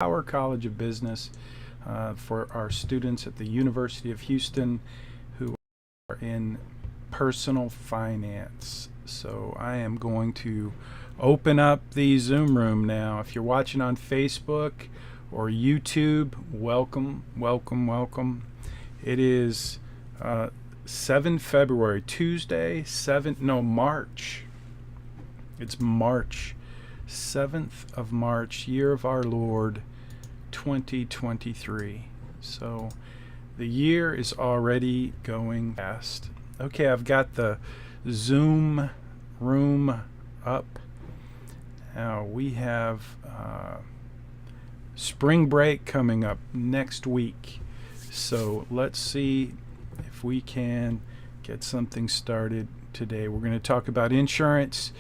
Howard College of Business for our students at the University of Houston who are in personal finance. So I am going to open up the Zoom room now. If you're watching on Facebook or YouTube, welcome, welcome, welcome. It is 7 February, Tuesday, March. It's March, 7th of March, year of our Lord, 2023. So the year is already going fast. Okay, I've got the Zoom room up. Now we have spring break coming up next week. So let's see if we can get something started today. We're going to talk about insurance.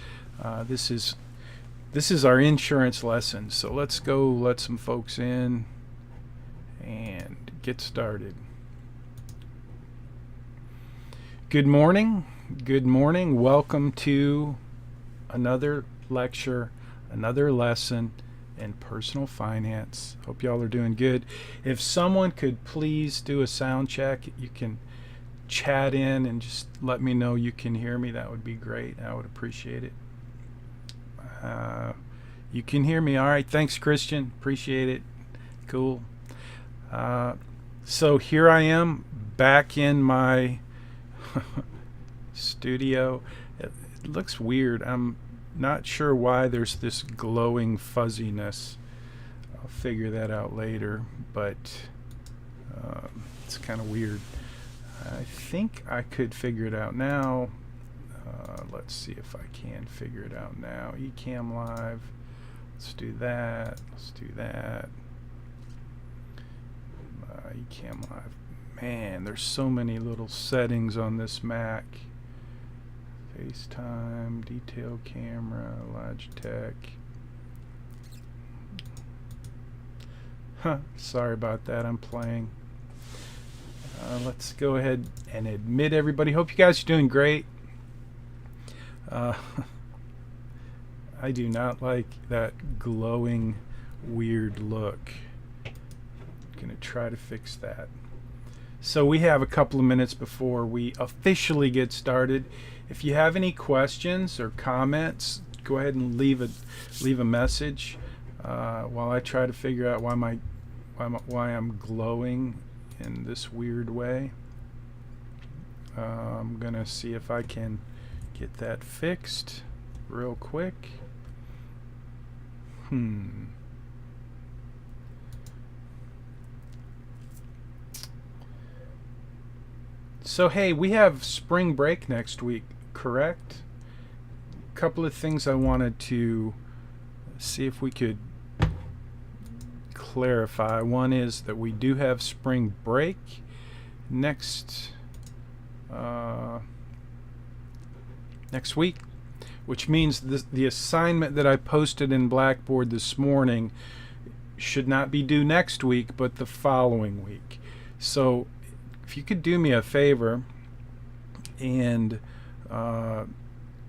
This is our insurance lesson. So let's go let some folks in and get started. Good morning. Good morning. Welcome to another lecture, another lesson in personal finance. Hope y'all are doing good. If someone could please do a sound check, you can chat in and just let me know you can hear me. That would be great. I would appreciate it. You can hear me. All right. Thanks, Christian. Appreciate it. Cool. So here I am back in my studio. It looks weird. I'm not sure why there's this glowing fuzziness. I'll figure that out later, but it's kind of weird. I think I could figure it out now. Let's see if I can figure it out now. Ecamm Live. Let's do that. Let's do that. Ecamm Live. Man, there's so many little settings on this Mac. FaceTime, detail camera, Logitech. Sorry about that. I'm playing. Let's go ahead and admit everybody. Hope you guys are doing great. I do not like that glowing weird look. Gonna try to fix that. So we have a couple of minutes before we officially get started. If you have any questions or comments, go ahead and leave a message while I try to figure out why I'm glowing in this weird way. I'm gonna see if I can get that fixed real quick. So hey, we have spring break next week, correct? A couple of things I wanted to see if we could clarify. One is that we do have spring break next week, which means the assignment that I posted in Blackboard this morning should not be due next week, but the following week. So if you could do me a favor and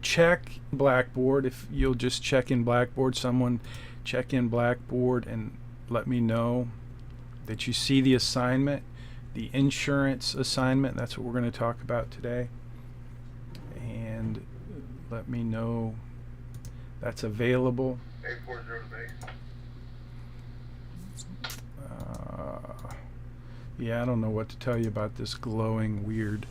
check Blackboard, if you'll just check in Blackboard, someone check in Blackboard and let me know that you see the assignment, the insurance assignment. That's what we're going to talk about today. And let me know that's available. 840 base. Yeah, I don't know what to tell you about this glowing weird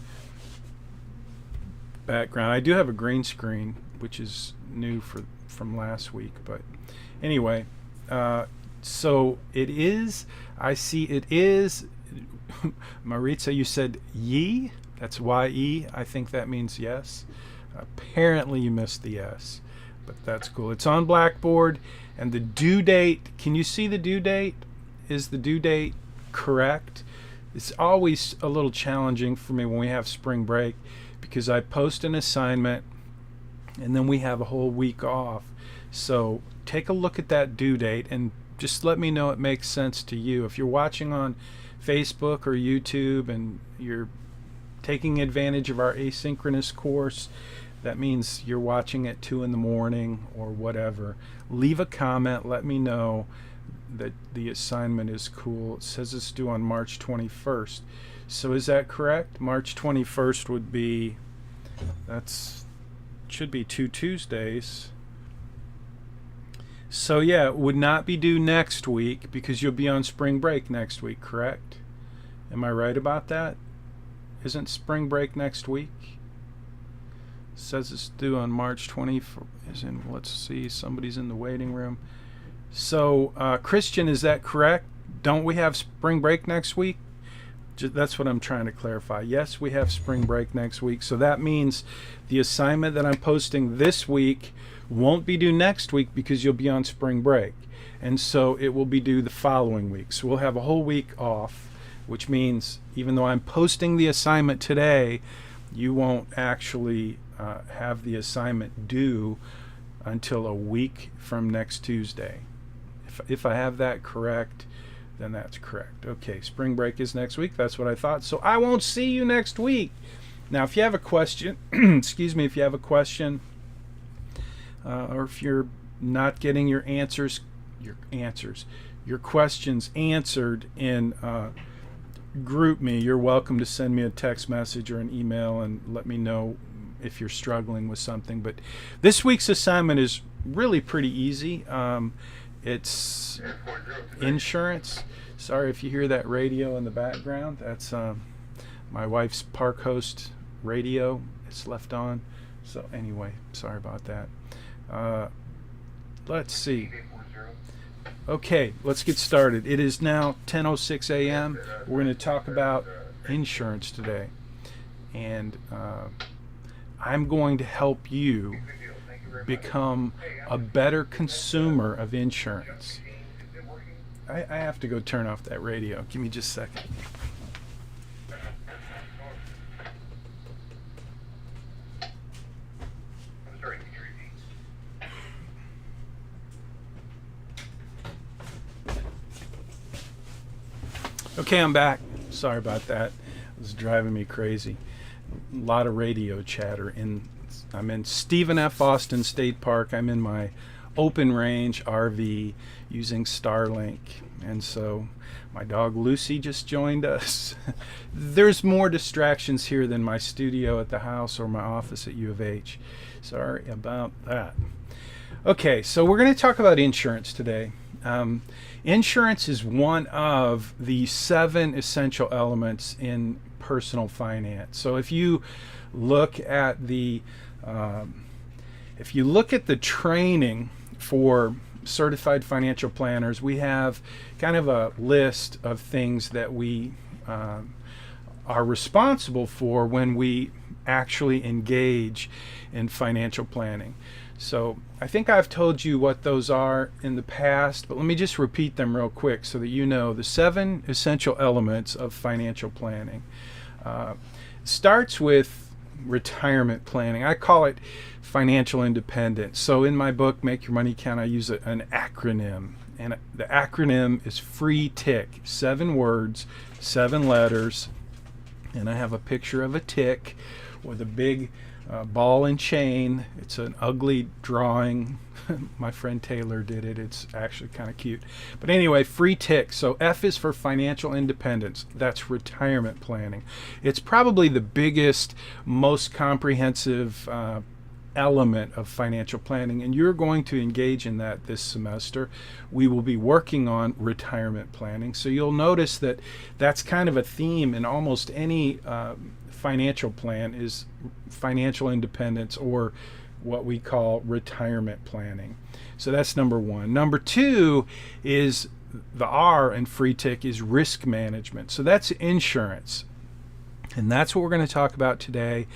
background. I do have a green screen, which is new from last week, but anyway, so it is, I see it is, Maritza, you said ye? That's Y-E. I think that means yes. Apparently you missed the S, but that's cool. It's on Blackboard, and the due date, can you see the due date? Is the due date correct? It's always a little challenging for me when we have spring break because I post an assignment and then we have a whole week off. So take a look at that due date and just let me know it makes sense to you. If you're watching on Facebook or YouTube and you're taking advantage of our asynchronous course, that means you're watching at 2 in the morning or whatever. Leave a comment, let me know that the assignment is cool. It says it's due on March 21st. So is that correct? March 21st would be, should be 2 Tuesdays. So yeah, it would not be due next week because you'll be on spring break next week, correct? Am I right about that? Isn't spring break next week? It says it's due on March 24th. Let's see, somebody's in the waiting room. So, Christian, is that correct? Don't we have spring break next week? That's what I'm trying to clarify. Yes, we have spring break next week. So that means the assignment that I'm posting this week won't be due next week because you'll be on spring break. And so it will be due the following week. So we'll have a whole week off, which means even though I'm posting the assignment today, you won't actually have the assignment due until a week from next Tuesday. If I have that correct, then that's correct. Okay, spring break is next week. That's what I thought. So I won't see you next week. Now, if you have a question, excuse me, if you have a question, or if you're not getting your questions answered in GroupMe, you're welcome to send me a text message or an email and let me know if you're struggling with something. But this week's assignment is really pretty easy. It's insurance. Sorry if you hear that radio in the background. That's my wife's Park Host radio. It's left on. So anyway, sorry about that. Let's see. Okay, let's get started. It is now 10:06 a.m. We're going to talk about insurance today. And I'm going to help you become a better consumer of insurance. I have to go turn off that radio. Give me just a second. Okay, I'm back. Sorry about that. It was driving me crazy. A lot of radio chatter. I'm in Stephen F. Austin State Park. I'm in my open range RV using Starlink. And so my dog Lucy just joined us. There's more distractions here than my studio at the house or my office at U of H. Sorry about that. Okay, so we're going to talk about insurance today. Insurance is one of the 7 essential elements in personal finance. So if you look at the training for certified financial planners, we have kind of a list of things that we are responsible for when we actually engage in financial planning. So I think I've told you what those are in the past, but let me just repeat them real quick so that you know the 7 essential elements of financial planning. Starts with retirement planning. I call it financial independence. So in my book, Make Your Money Count, I use an acronym. And the acronym is FREE-TIC. 7 words, 7 letters. And I have a picture of a tick with a big ball and chain. It's an ugly drawing. My friend Taylor did it. It's actually kind of cute. But anyway, FREE-TIC. So F is for financial independence. That's retirement planning. It's probably the biggest, most comprehensive element of financial planning, and you're going to engage in that this semester. We will be working on retirement planning. So you'll notice that that's kind of a theme in almost any financial plan is financial independence, or what we call retirement planning. So that's number 1. Number 2 is the R in FREE-TIC is risk management. So that's insurance. And that's what we're going to talk about today.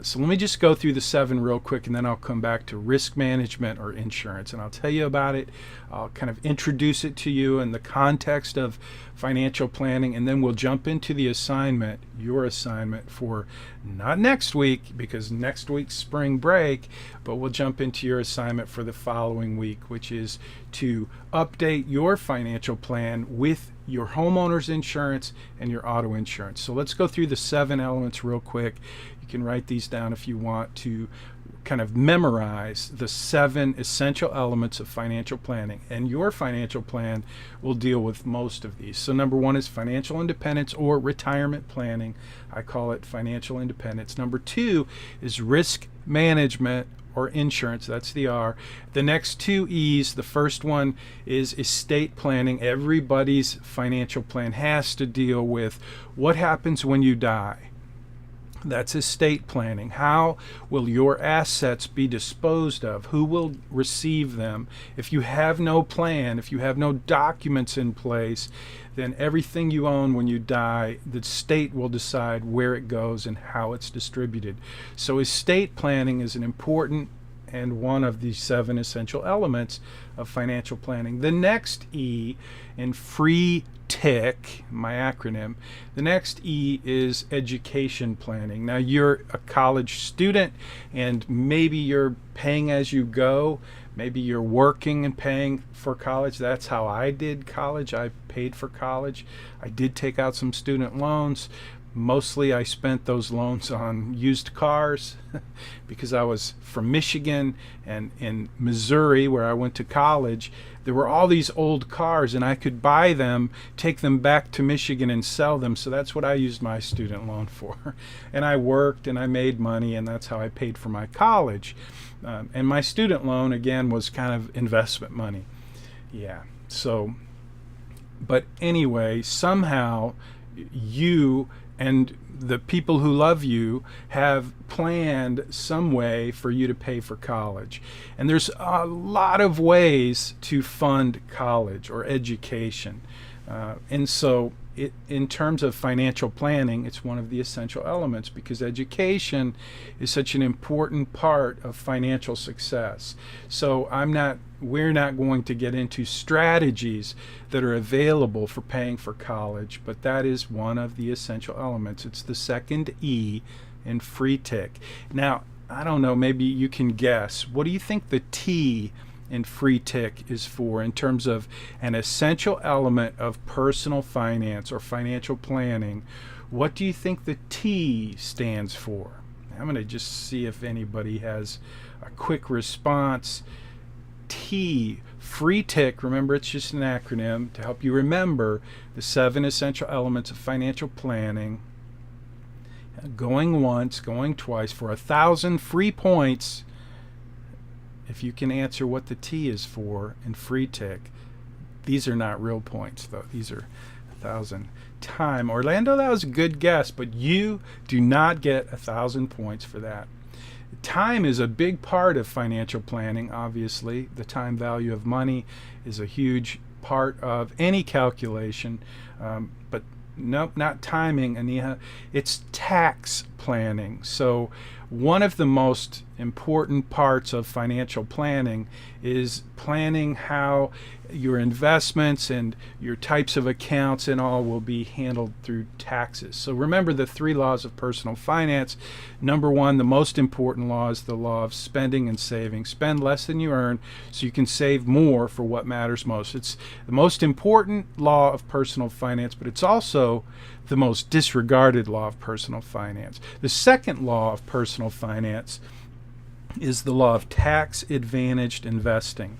So let me just go through the 7 real quick, and then I'll come back to risk management or insurance, and I'll tell you about it. I'll kind of introduce it to you in the context of financial planning, and then we'll jump into the assignment, your assignment for not next week, because next week's spring break, but we'll jump into your assignment for the following week, which is to update your financial plan with your homeowner's insurance and your auto insurance. So let's go through the 7 elements real quick. You can write these down if you want to kind of memorize the 7 essential elements of financial planning, and your financial plan will deal with most of these. So number 1 is financial independence or retirement planning. I call it financial independence. Number 2 is risk management or insurance. That's the R. The next 2 E's, the first one is estate planning. Everybody's financial plan has to deal with what happens when you die. That's estate planning. How will your assets be disposed of? Who will receive them? If you have no plan, if you have no documents in place, then everything you own when you die, the state will decide where it goes and how it's distributed. So estate planning is an important and one of the 7 essential elements of financial planning. The next E in free TIC, my acronym, the next E is education planning. Now you're a college student and maybe you're paying as you go. Maybe you're working and paying for college. That's how I did college. I paid for college. I did take out some student loans. Mostly I spent those loans on used cars because I was from Michigan, and in Missouri where I went to college, there were all these old cars and I could buy them, take them back to Michigan and sell them. So that's what I used my student loan for. And I worked and I made money, and that's how I paid for my college. And my student loan, again, was kind of investment money. Yeah. So, but anyway, somehow you and the people who love you have planned some way for you to pay for college. And there's a lot of ways to fund college or education. And so in terms of financial planning, it's one of the essential elements because education is such an important part of financial success. So we're not going to get into strategies that are available for paying for college, but that is one of the essential elements. It's the second E in free TIC. Now, I don't know, maybe you can guess. What do you think the T in free TIC is for in terms of an essential element of personal finance or financial planning? What do you think the T stands for? I'm going to just see if anybody has a quick response. T, free TIC, remember it's just an acronym to help you remember the 7 essential elements of financial planning. Going once, going twice for 1,000 free points. If you can answer what the T is for in free TIC. These are not real points, though. These are 1,000. Time. Orlando, that was a good guess, but you do not get 1,000 points for that. Time is a big part of financial planning, obviously. The time value of money is a huge part of any calculation, but nope, not timing, Aniha. It's tax planning. So one of the most important parts of financial planning is planning how your investments and your types of accounts and all will be handled through taxes. So remember the 3 laws of personal finance. Number 1, the most important law is the law of spending and saving. Spend less than you earn so you can save more for what matters most. It's the most important law of personal finance, but it's also the most disregarded law of personal finance. The second law of personal finance is the law of tax-advantaged investing.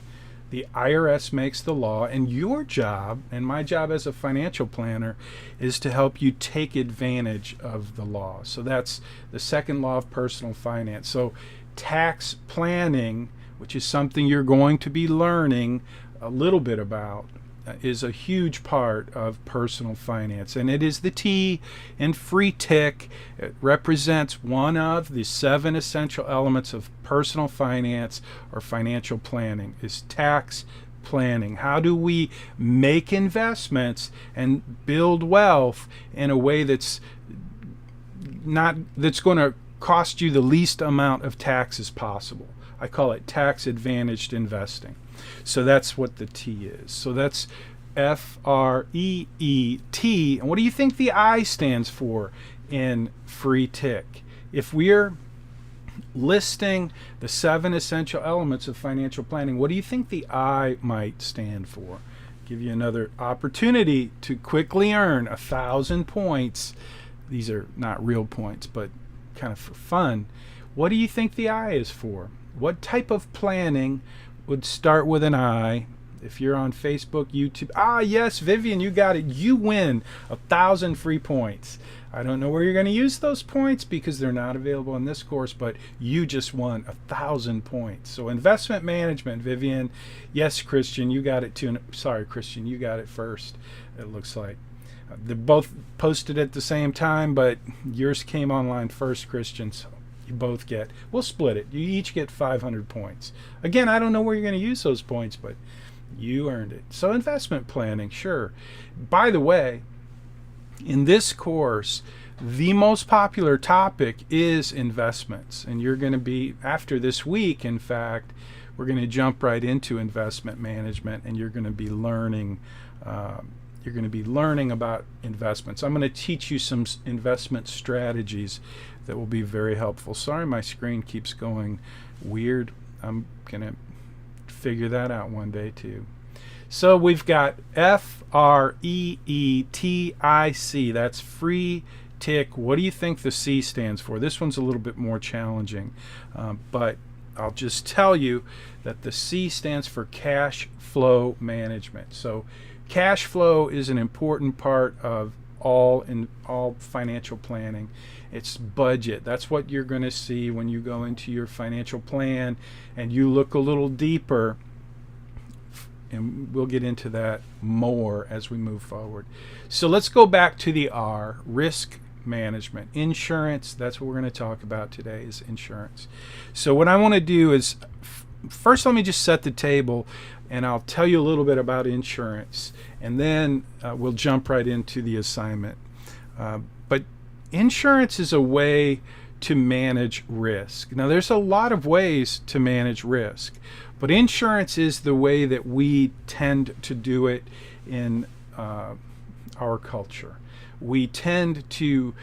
The IRS makes the law, and your job, and my job as a financial planner, is to help you take advantage of the law. So that's the second law of personal finance. So tax planning, which is something you're going to be learning a little bit about, is a huge part of personal finance, and it is the T in free TIC. It represents one of the 7 essential elements of personal finance or financial planning, is tax planning. How do we make investments and build wealth in a way that's going to cost you the least amount of taxes possible? I call it tax-advantaged investing. So that's what the T is. So that's FREET. And what do you think the I stands for in free TIC? If we're listing the 7 essential elements of financial planning, what do you think the I might stand for? Give you another opportunity to quickly earn 1,000 points. These are not real points, but kind of for fun. What do you think the I is for? What type of planning would start with an I? If you're on Facebook, YouTube, yes, Vivian, you got it. You win 1,000 free points. I don't know where you're going to use those points because they're not available in this course, but you just won 1,000 points. So investment management, Vivian. Yes, Christian, you got it too. Sorry, Christian, you got it first, it looks like. They both posted at the same time, but yours came online first, Christian, so you both get. We'll split it. You each get 500 points. Again, I don't know where you're going to use those points, but you earned it. So investment planning, sure. By the way, in this course, the most popular topic is investments. And you're going to be, after this week, in fact, we're going to jump right into investment management, and you're going to be learning about investments. I'm going to teach you some investment strategies that will be very helpful. Sorry, my screen keeps going weird. I'm going to figure that out one day too. So we've got FREETIC. That's free tick. What do you think the C stands for? This one's a little bit more challenging, but I'll just tell you that the C stands for cash flow management. So cash flow is an important part of all financial planning. It's budget. That's what you're going to see when you go into your financial plan and you look a little deeper. And we'll get into that more as we move forward. So let's go back to the R, risk management. Insurance, that's what we're going to talk about today, is insurance. So what I want to do is, first let me just set the table, and I'll tell you a little bit about insurance, and then we'll jump right into the assignment. But insurance is a way to manage risk. Now, there's a lot of ways to manage risk, but insurance is the way that we tend to do it in our culture. We tend to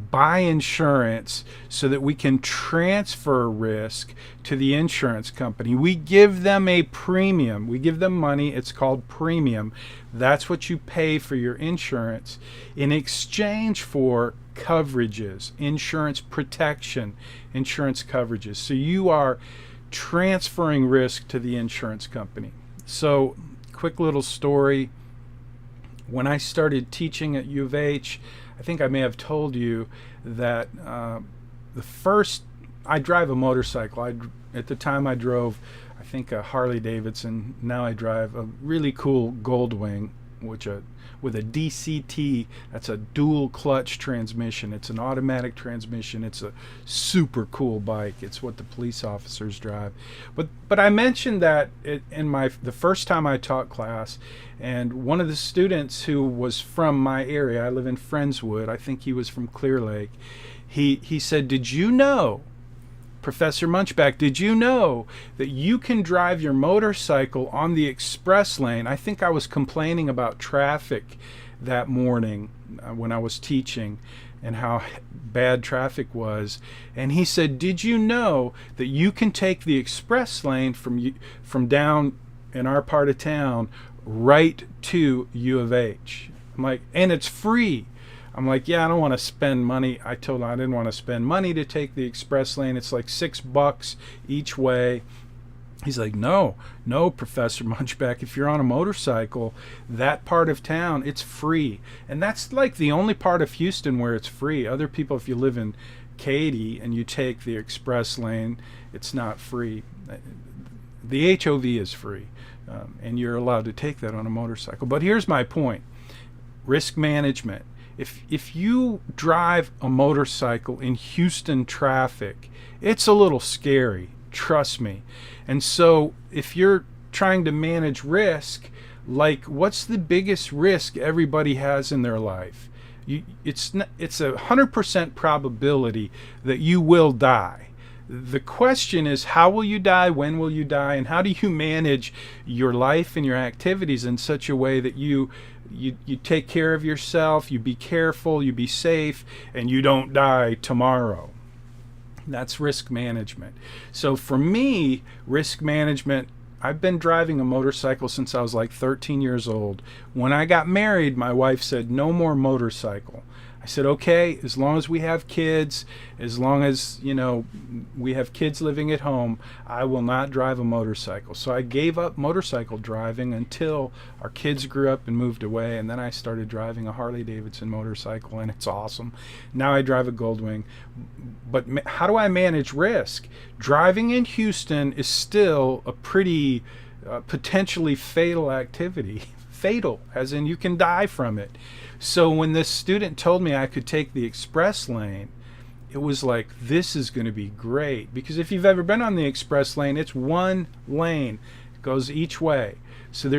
buy insurance so that we can transfer risk to the insurance company. We give them a premium. We give them money. It's called premium. That's what you pay for your insurance in exchange for coverages, insurance protection, insurance coverages. So you are transferring risk to the insurance company. So, quick little story. When I started teaching at U of H, I think I may have told you that I drive a motorcycle. At the time I drove, I think, a Harley Davidson. Now I drive a really cool Goldwing, with a DCT. That's a dual clutch transmission. It's an automatic transmission. It's a super cool bike. It's what the police officers drive. But I mentioned that in the first time I taught class, and one of the students who was from my area, I live in Friendswood, I think he was from Clear Lake, he said, "Did you know, Professor Munchback, did you know that you can drive your motorcycle on the express lane?" I think I was complaining about traffic that morning when I was teaching and how bad traffic was. And he said, "Did you know that you can take the express lane from down in our part of town right to U of H?" I'm like, "And it's free." I'm like, "Yeah, I don't want to spend money." I told him I didn't want to spend money to take the express lane. It's like $6 each way. He's like, no, Professor Munchback, if you're on a motorcycle, that part of town, it's free. And that's like the only part of Houston where it's free. Other people, if you live in Katy and you take the express lane, it's not free. The HOV is free, and you're allowed to take that on a motorcycle. But here's my point. Risk management. If you drive a motorcycle in Houston traffic, it's a little scary, trust me. And so if you're trying to manage risk, like, what's the biggest risk everybody has in their life? It's a 100% probability that you will die. The question is, how will you die, when will you die, and how do you manage your life and your activities in such a way that you take care of yourself, you be careful, you be safe, and you don't die tomorrow. That's risk management. So for me, risk management, I've been driving a motorcycle since I was like 13 years old. When I got married, my wife said, "No more motorcycle." I said, okay, as long as we have kids, as long as, we have kids living at home, I will not drive a motorcycle. So I gave up motorcycle driving until our kids grew up and moved away, and then I started driving a Harley Davidson motorcycle, and it's awesome. Now I drive a Goldwing. But how do I manage risk? Driving in Houston is still a pretty potentially fatal activity. Fatal, as in you can die from it. So when this student told me I could take the express lane, it was like, this is going to be great. Because if you've ever been on the express lane, it's one lane. It goes each way. So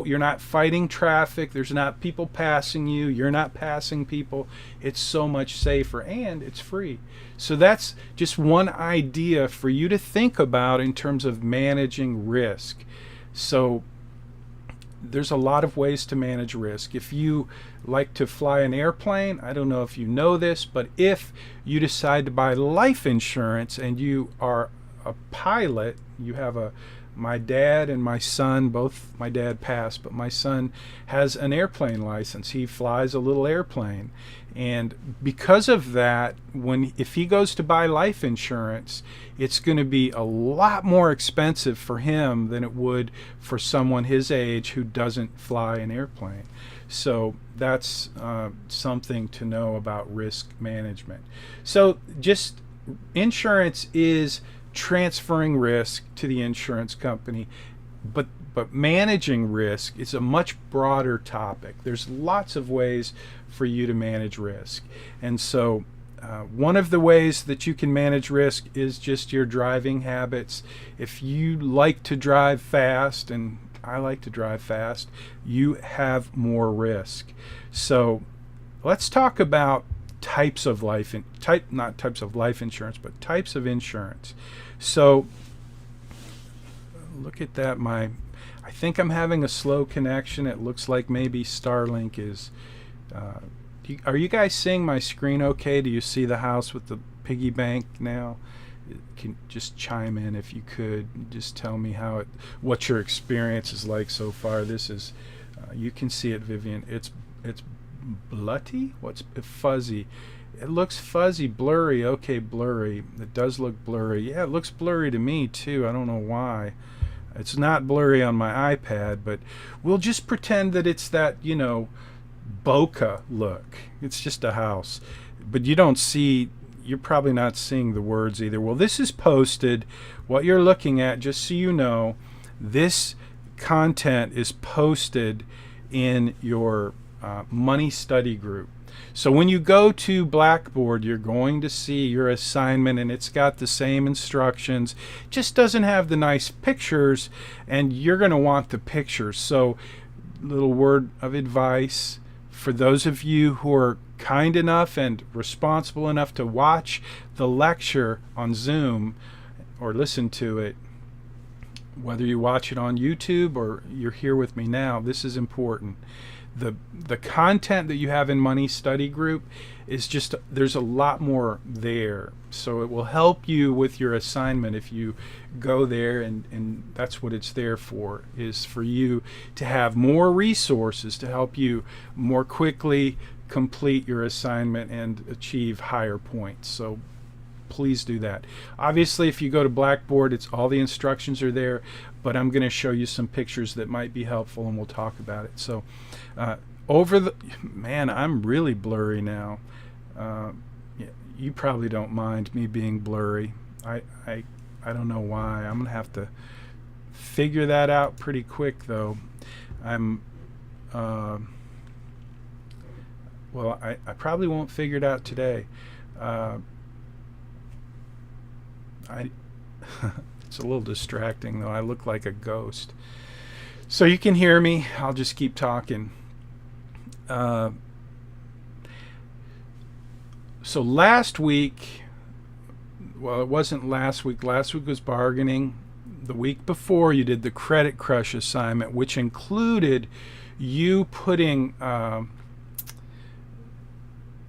you're not fighting traffic. There's not people passing you. You're not passing people. It's so much safer, and it's free. So that's just one idea for you to think about in terms of managing risk. So there's a lot of ways to manage risk. If you like to fly an airplane, I don't know if you know this, but if you decide to buy life insurance and you are a pilot, my dad and my son, both, my dad passed, but my son has an airplane license. He flies a little airplane. And because of that, if he goes to buy life insurance, it's going to be a lot more expensive for him than it would for someone his age who doesn't fly an airplane. So that's something to know about risk management. So just insurance is transferring risk to the insurance company, but managing risk is a much broader topic. There's lots of ways for you to manage risk. And so one of the ways that you can manage risk is just your driving habits. If you like to drive fast, and I like to drive fast, you have more risk. So let's talk about types of not types of life insurance, but types of insurance. So look at that. I think I'm having a slow connection. It looks like maybe Starlink is. Are you guys seeing my screen okay? Do you see the house with the piggy bank now? Can just chime in if you could. Just tell me what your experience is like so far. This is, you can see it, Vivian. It's blutty. What's fuzzy? It looks fuzzy, blurry. Okay, blurry. It does look blurry. Yeah, it looks blurry to me too. I don't know why. It's not blurry on my iPad, but we'll just pretend that it's that, bokeh look. It's just a house. But you're probably not seeing the words either. Well, this is posted. What you're looking at, just so you know, this content is posted in your money study group. So when you go to Blackboard, you're going to see your assignment, and it's got the same instructions, just doesn't have the nice pictures, and you're going to want the pictures. So little word of advice for those of you who are kind enough and responsible enough to watch the lecture on Zoom or listen to it, whether you watch it on YouTube or you're here with me now, this is important. The content that you have in Money Study Group is just, there's a lot more there. So it will help you with your assignment if you go there, and that's what it's there for, is for you to have more resources to help you more quickly complete your assignment and achieve higher points. So please do that. Obviously, if you go to Blackboard, all the instructions are there, but I'm going to show you some pictures that might be helpful, and we'll talk about it. So I'm really blurry now. You probably don't mind me being blurry. I don't know why. I'm going to have to figure that out pretty quick, though. I probably won't figure it out today. It's a little distracting, though. I look like a ghost. So you can hear me. I'll just keep talking. So last week, well, it wasn't last week. Last week was bargaining. The week before, you did the Credit Crush assignment, which included you putting,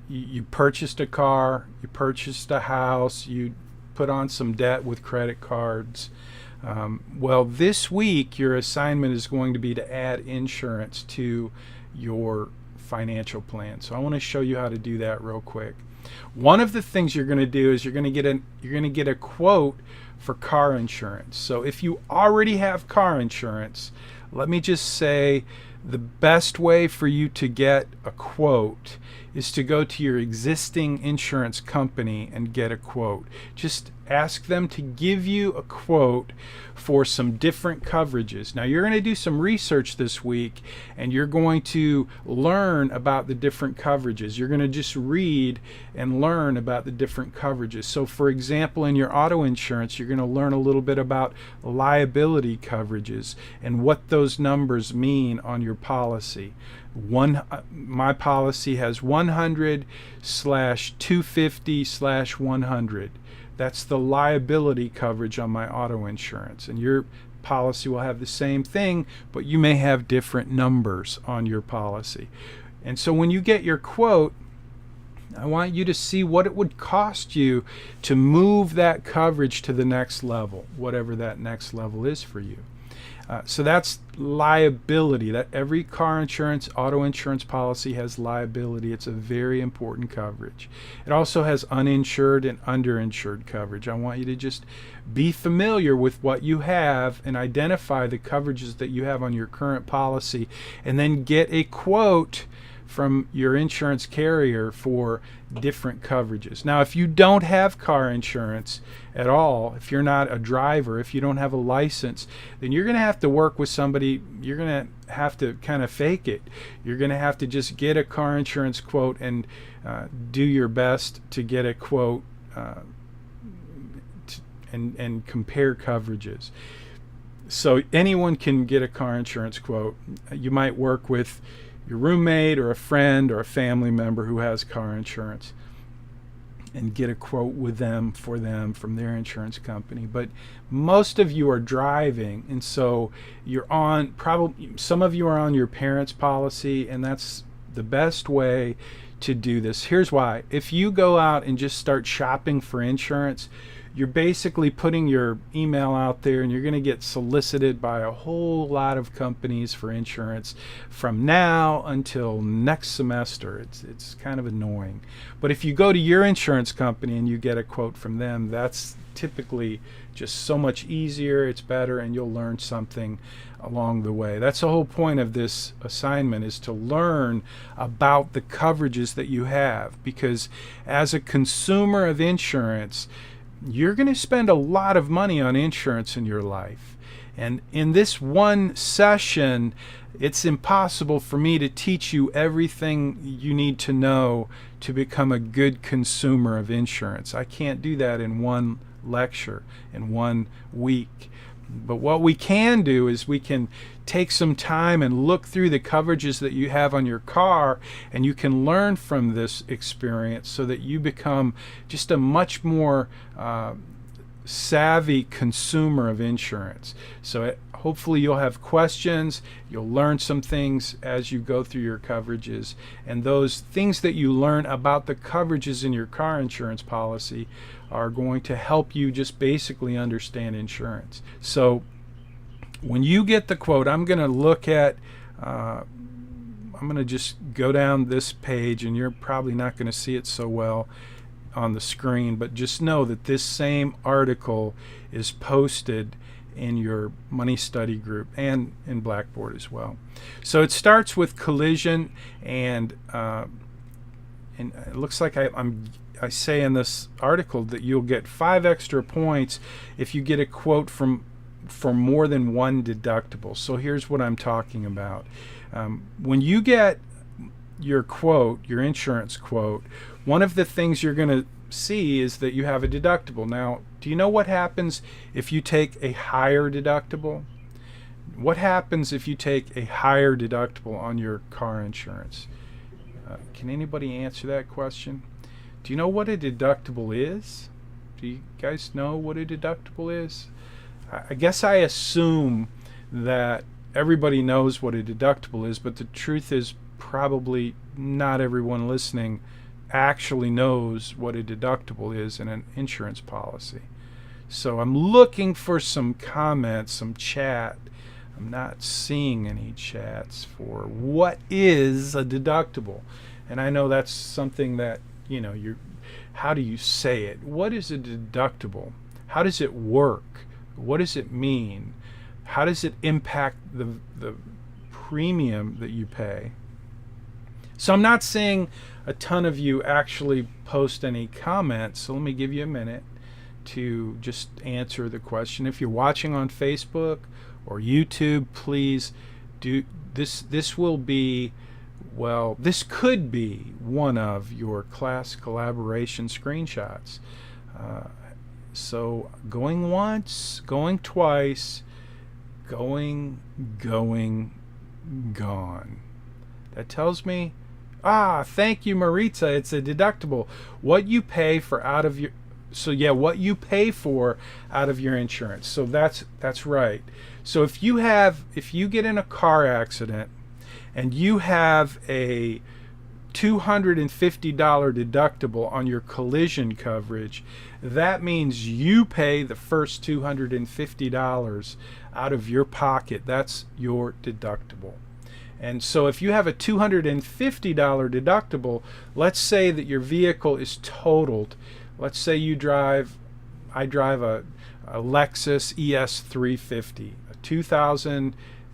you purchased a car, you purchased a house, you put on some debt with credit cards. Well, this week, your assignment is going to be to add insurance to your financial plan. So I want to show you how to do that real quick. One of the things you're going to do is you're going to get a quote for car insurance. So if you already have car insurance, let me just say the best way for you to get a quote is to go to your existing insurance company and get a quote. Just ask them to give you a quote for some different coverages. Now you're going to do some research this week and you're going to learn about the different coverages. You're going to just read and learn about the different coverages. So for example, in your auto insurance, you're going to learn a little bit about liability coverages and what those numbers mean on your policy. My policy has 100/250/100. That's the liability coverage on my auto insurance. And your policy will have the same thing, but you may have different numbers on your policy. And so when you get your quote, I want you to see what it would cost you to move that coverage to the next level, whatever that next level is for you. So that's liability. That every car insurance, auto insurance policy has liability. It's a very important coverage. It also has uninsured and underinsured coverage. I want you to just be familiar with what you have and identify the coverages that you have on your current policy, and then get a quote from your insurance carrier for different coverages. Now, if you don't have car insurance at all, if you're not a driver, if you don't have a license, then you're going to have to work with somebody. You're going to have to kind of fake it. You're going to have to just get a car insurance quote and do your best to get a quote and compare coverages. So anyone can get a car insurance quote. You might work with your roommate or a friend or a family member who has car insurance and get a quote with them from their insurance company. But most of you are driving, and so you're on, probably some of you are on your parents' policy, and that's the best way to do this. Here's why. If you go out and just start shopping for insurance, you're basically putting your email out there and you're going to get solicited by a whole lot of companies for insurance from now until next semester. It's kind of annoying. But if you go to your insurance company and you get a quote from them, that's typically just so much easier, it's better, and you'll learn something along the way. That's the whole point of this assignment, is to learn about the coverages that you have, because as a consumer of insurance, you're going to spend a lot of money on insurance in your life. And in this one session, it's impossible for me to teach you everything you need to know to become a good consumer of insurance. I can't do that in one lecture, in 1 week. But what we can do is we can take some time and look through the coverages that you have on your car, and you can learn from this experience so that you become just a much more savvy consumer of insurance. So hopefully you'll have questions, you'll learn some things as you go through your coverages, and those things that you learn about the coverages in your car insurance policy are going to help you just basically understand insurance. So when you get the quote, I'm going to look at, I'm going to just go down this page, and you're probably not going to see it so well on the screen, but just know that this same article is posted in your money study group and in Blackboard as well. So it starts with collision, and it looks like I say in this article that you'll get 5 extra points if you get a quote for more than one deductible. So here's what I'm talking about. When you get your quote, your insurance quote, one of the things you're going to see is that you have a deductible. Now, do you know what happens if you take a higher deductible? What happens if you take a higher deductible on your car insurance? Can anybody answer that question? Do you know what a deductible is? Do you guys know what a deductible is? I guess I assume that everybody knows what a deductible is, but the truth is probably not everyone listening actually knows what a deductible is in an insurance policy. So I'm looking for some comments, some chat I'm not seeing any chats for what is a deductible. And I know that's something that, how do you say it? What is a deductible? How does it work? What does it mean? How does it impact the premium that you pay? So I'm not seeing a ton of you actually post any comments, so let me give you a minute to just answer the question. If you're watching on Facebook or YouTube, please do this. This will be, well, this could be one of your class collaboration screenshots. So going once, going twice, going, gone. That tells me, thank you, Maritza. It's a deductible. What you pay for out of your, what you pay for out of your insurance. So that's right. So if you get in a car accident and you have a $250 deductible on your collision coverage, that means you pay the first $250 out of your pocket. That's your deductible. And so if you have a $250 deductible, let's say that your vehicle is totaled. Let's say I drive a Lexus ES350,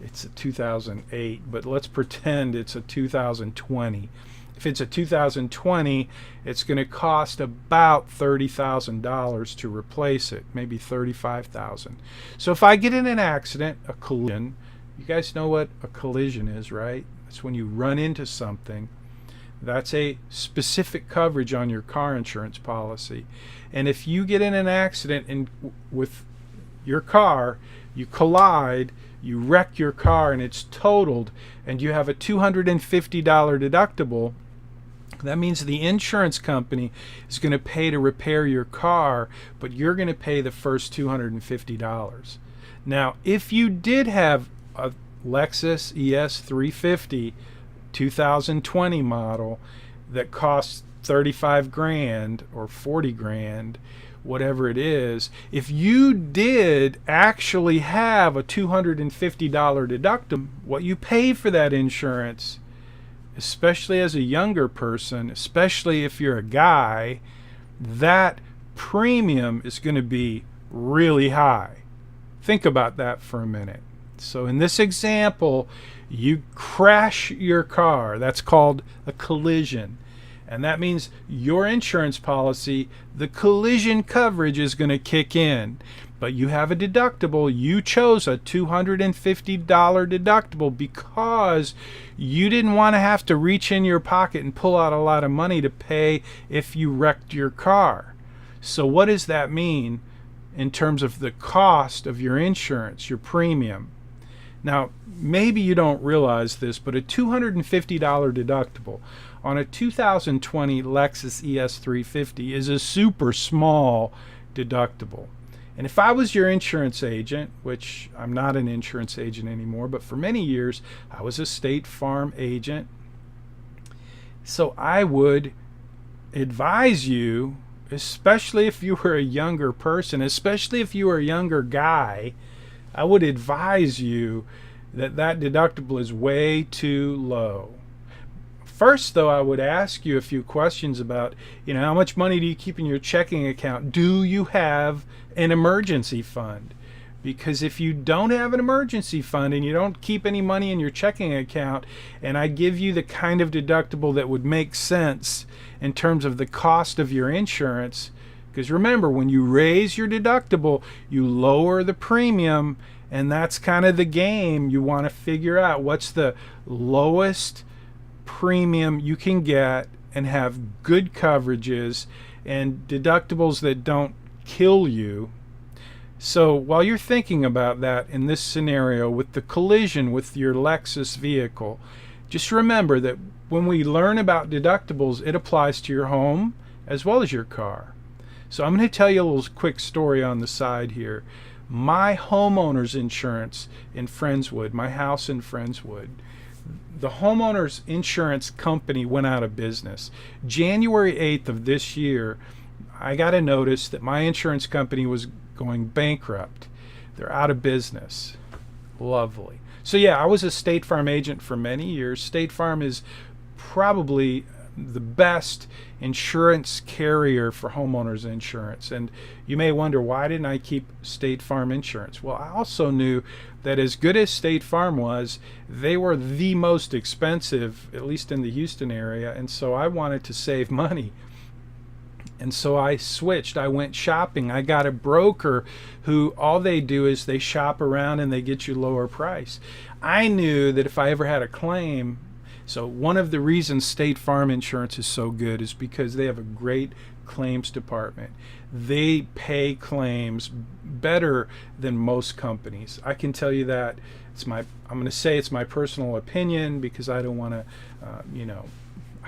it's a 2008, but let's pretend it's a 2020. If it's a 2020, it's going to cost about $30,000 to replace it, maybe $35,000. So if I get in an accident, a collision, you guys know what a collision is, right? It's when you run into something. That's a specific coverage on your car insurance policy. And if you get in an accident with your car, you collide, you wreck your car and it's totaled, and you have a $250 deductible, that means the insurance company is going to pay to repair your car, but you're going to pay the first $250. Now, if you did have a Lexus ES350 2020 model that costs $35,000 or $40,000, whatever it is, if you did actually have a $250 deductible, what you pay for that insurance, especially as a younger person, especially if you're a guy, that premium is going to be really high. Think about that for a minute. So in this example, you crash your car. That's called a collision. And that means your insurance policy, the collision coverage is going to kick in. But you have a deductible. You chose a $250 deductible because you didn't want to have to reach in your pocket and pull out a lot of money to pay if you wrecked your car. So what does that mean in terms of the cost of your insurance, your premium? Now, maybe you don't realize this, but a $250 deductible on a 2020 Lexus ES350 is a super small deductible. And if I was your insurance agent, which I'm not an insurance agent anymore, but for many years I was a State Farm agent, so I would advise you, especially if you were a younger person, especially if you were a younger guy, I would advise you that deductible is way too low. First, though, I would ask you a few questions about, how much money do you keep in your checking account? Do you have an emergency fund? Because if you don't have an emergency fund and you don't keep any money in your checking account, and I give you the kind of deductible that would make sense in terms of the cost of your insurance, because remember, when you raise your deductible, you lower the premium, and that's kind of the game. You want to figure out what's the lowest premium you can get and have good coverages and deductibles that don't kill you. So while you're thinking about that in this scenario with the collision with your Lexus vehicle, just remember that when we learn about deductibles, it applies to your home as well as your car. So I'm going to tell you a little quick story on the side here. My homeowner's insurance in Friendswood, my house in Friendswood, the homeowner's insurance company went out of business. January 8th of this year, I got a notice that my insurance company was going bankrupt. They're out of business. lovely. So yeah, I was a State Farm agent for many years. State Farm is probably the best insurance carrier for homeowners insurance. And you may wonder, why didn't I keep State Farm insurance? Well, I also knew that as good as State Farm was, they were the most expensive, at least in the Houston area, and so I wanted to save money. And so I switched. I went shopping. I got a broker who all they do is they shop around and they get you lower price. I knew that if I ever had a claim, so one of the reasons State Farm insurance is so good is because they have a great claims department. They pay claims better than most companies. I can tell you that. I'm going to say it's my personal opinion because I don't want to,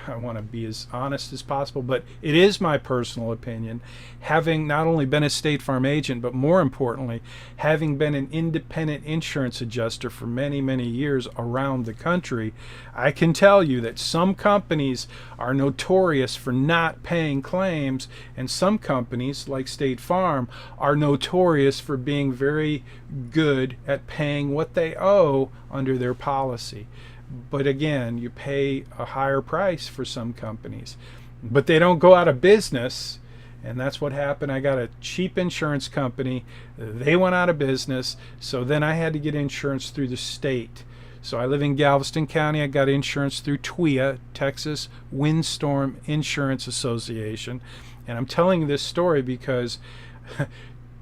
I want to be as honest as possible, but it is my personal opinion. Having not only been a State Farm agent, but more importantly, having been an independent insurance adjuster for many, many years around the country, I can tell you that some companies are notorious for not paying claims, and some companies, like State Farm, are notorious for being very good at paying what they owe under their policy. But again, you pay a higher price for some companies, but they don't go out of business. And that's what happened. I got a cheap insurance company. They went out of business. So then I had to get insurance through the state. So I live in Galveston County. I got insurance through TWIA, Texas Windstorm Insurance Association. And I'm telling you this story because